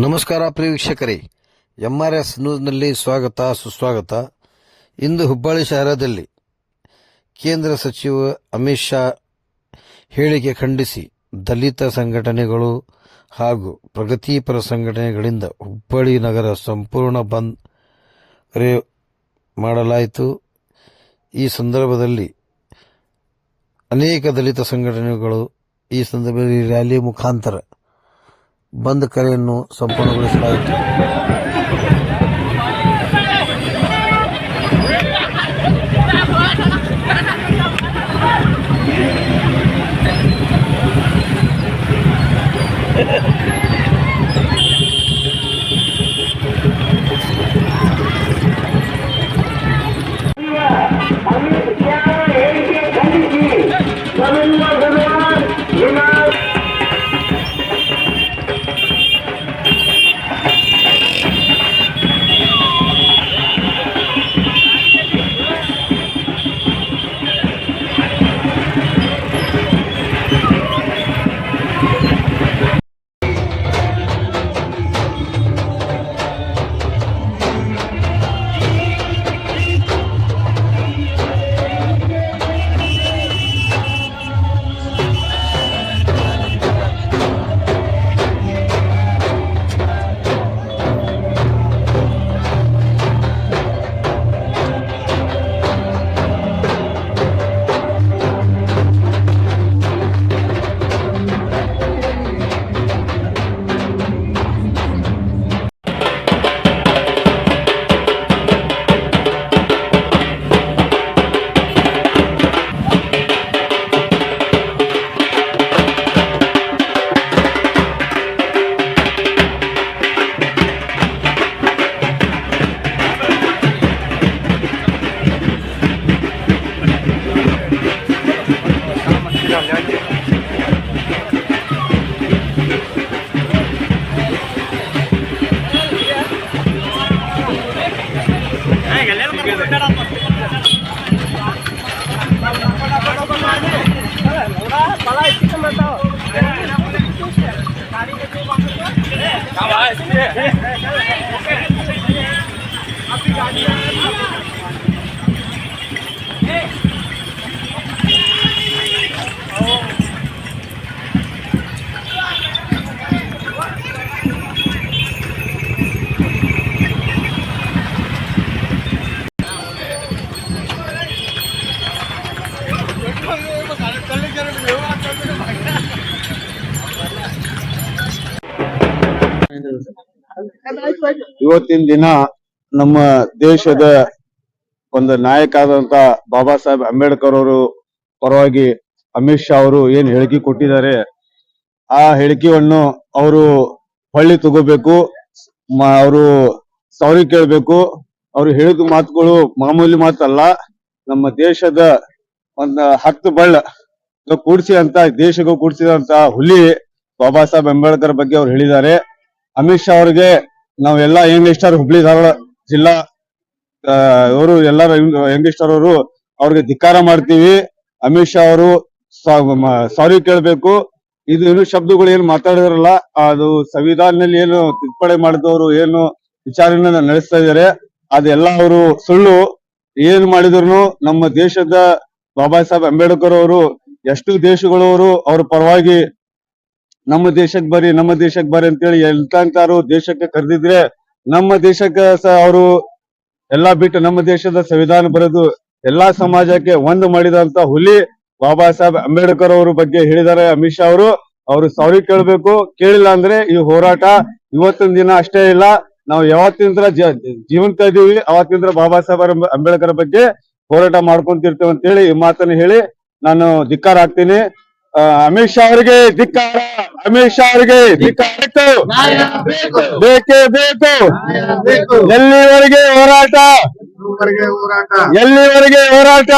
ನಮಸ್ಕಾರ ಪ್ರಿಯ ವೀಕ್ಷಕರೇ, ಎಂಆರ್ಎಸ್ ನ್ಯೂಸ್ನಲ್ಲಿ ಸ್ವಾಗತ ಸುಸ್ವಾಗತ. ಇಂದು ಹುಬ್ಬಳ್ಳಿ ಶಹರದಲ್ಲಿ ಕೇಂದ್ರ ಸಚಿವ ಅಮಿತ್ ಶಾ ಹೇಳಿಕೆ ಖಂಡಿಸಿ ದಲಿತ ಸಂಘಟನೆಗಳು ಹಾಗೂ ಪ್ರಗತಿಪರ ಸಂಘಟನೆಗಳಿಂದ ಹುಬ್ಬಳ್ಳಿ ನಗರ ಸಂಪೂರ್ಣ ಬಂದ್ ಕರೆ ಮಾಡಲಾಯಿತು. ಈ ಸಂದರ್ಭದಲ್ಲಿ ಅನೇಕ ದಲಿತ ಸಂಘಟನೆಗಳು ಈ ಸಂದರ್ಭದಲ್ಲಿ ರ್ಯಾಲಿ ಮುಖಾಂತರ ಬಂದ್ ಕರೆಯನ್ನು ಸಂಪೂರ್ಣಗೊಳಿಸಲಾಯಿತು. ಇವತ್ತಿನ ದಿನ ನಮ್ಮ ದೇಶದ ಒಂದು ನಾಯಕ ಆದಂತ ಬಾಬಾ ಸಾಹೇಬ್ ಅಂಬೇಡ್ಕರ್ ಅವರು ಪರವಾಗಿ ಅಮಿತ್ ಶಾ ಅವರು ಏನ್ ಹೇಳಿಕೆ ಕೊಟ್ಟಿದ್ದಾರೆ, ಆ ಹೇಳಿಕೆಯನ್ನು ಅವರು ಹೊಳ್ಳಿ ತಗೋಬೇಕು, ಅವರು ಸಾರಿ ಕೇಳಬೇಕು. ಅವರು ಹೇಳಿದ ಮಾತುಗಳು ಮಾಮೂಲಿ ಮಾತಲ್ಲ. ನಮ್ಮ ದೇಶದ ಒಂದು 10 ಬಳ್ಳ ಕೂಡಿಸಿ ಅಂತ ದೇಶಗೂ ಕೂಡಿಸಿದಂತ ಹುಲಿ ಬಾಬಾ ಸಾಹೇಬ್ ಅಂಬೇಡ್ಕರ್ ಬಗ್ಗೆ ಅವ್ರು ಹೇಳಿದ್ದಾರೆ. ಅಮಿತ್ ಶಾ ಅವರಿಗೆ ನಾವೆಲ್ಲ ಯಂಗ್ಸ್ಟರ್ ಹುಬ್ಳಿ ಧಾರವಾಡ ಜಿಲ್ಲಾ ಅವರು ಎಲ್ಲರ ಯಂಗ್ಸ್ಟರ್ ಅವರು ಅವ್ರಿಗೆ ಧಿಕ್ಕಾರ ಮಾಡ್ತೀವಿ. ಅಮಿತ್ ಶಾ ಅವರು ಸಾರಿ ಕೇಳಬೇಕು. ಇದು ಏನು ಶಬ್ದಗಳು ಏನು ಮಾತಾಡಿದ್ರಲ್ಲ, ಅದು ಸಂವಿಧಾನದಲ್ಲಿ ಏನು ತಿದ್ದುಪಡಿ ಮಾಡಿದವರು ಏನು ವಿಚಾರಣೆ ನಡೆಸ್ತಾ ಇದ್ದಾರೆ, ಅದೆಲ್ಲ ಅವರು ಸುಳ್ಳು. ಏನ್ ಮಾಡಿದ್ರು ನಮ್ಮ ದೇಶದ ಬಾಬಾ ಸಾಹೇಬ್ ಅಂಬೇಡ್ಕರ್ ಅವರು ಎಷ್ಟು ದೇಶಗಳವರು ಅವ್ರ ಪರವಾಗಿ ನಮ್ಮ ದೇಶಕ್ಕೆ ಬರ್ರಿ ಅಂತೇಳಿ ಎಂತಾರು ದೇಶಕ್ಕೆ ಕರೆದಿದ್ರೆ, ನಮ್ಮ ದೇಶಕ್ಕೆ ಅವರು ಎಲ್ಲಾ ಬಿಟ್ಟು ನಮ್ಮ ದೇಶದ ಸಂವಿಧಾನ ಬರೆದು ಎಲ್ಲಾ ಸಮಾಜಕ್ಕೆ ಒಂದು ಮಾಡಿದಂತ ಹುಲಿ ಬಾಬಾ ಸಾಹೇಬ್ ಅಂಬೇಡ್ಕರ್ ಅವ್ರ ಬಗ್ಗೆ ಹೇಳಿದ್ದಾರೆ ಅಮಿತ್ ಶಾ ಅವರು. ಅವರು ಸಾರಿ ಕೇಳಬೇಕು. ಕೇಳಿಲ್ಲ ಅಂದ್ರೆ ಈ ಹೋರಾಟ ಇವತ್ತಿನ ದಿನ ಅಷ್ಟೇ ಇಲ್ಲ, ನಾವು ಯಾವತ್ತಿಂದ್ರ ಜೀವಂತ ಇದೀವಿ ಅವತ್ತಿಂದ್ರ ಬಾಬಾ ಸಾಹೇಬ್ ಅಂಬೇಡ್ಕರ್ ಬಗ್ಗೆ ಹೋರಾಟ ಮಾಡ್ಕೊಂತಿರ್ತೇವೆ ಅಂತ ಹೇಳಿ ಈ ಮಾತನ್ನು ಹೇಳಿ ನಾನು ಧಿಕ್ಕಾರ ಹಾಕ್ತೀನಿ. ಅಮಿತ್ ಶಾ ಅವರಿಗೆ ಧಿಕ್ಕಾರ, ಅಮಿತ್ ಶಾ ಅವರಿಗೆ ಧಿಕ್ಕಾರ, ಬೇಕೇ ಬೇಕು. ಎಲ್ಲಿವರೆಗೆ ಹೋರಾಟ, ಎಲ್ಲಿವರೆಗೆ ಹೋರಾಟ.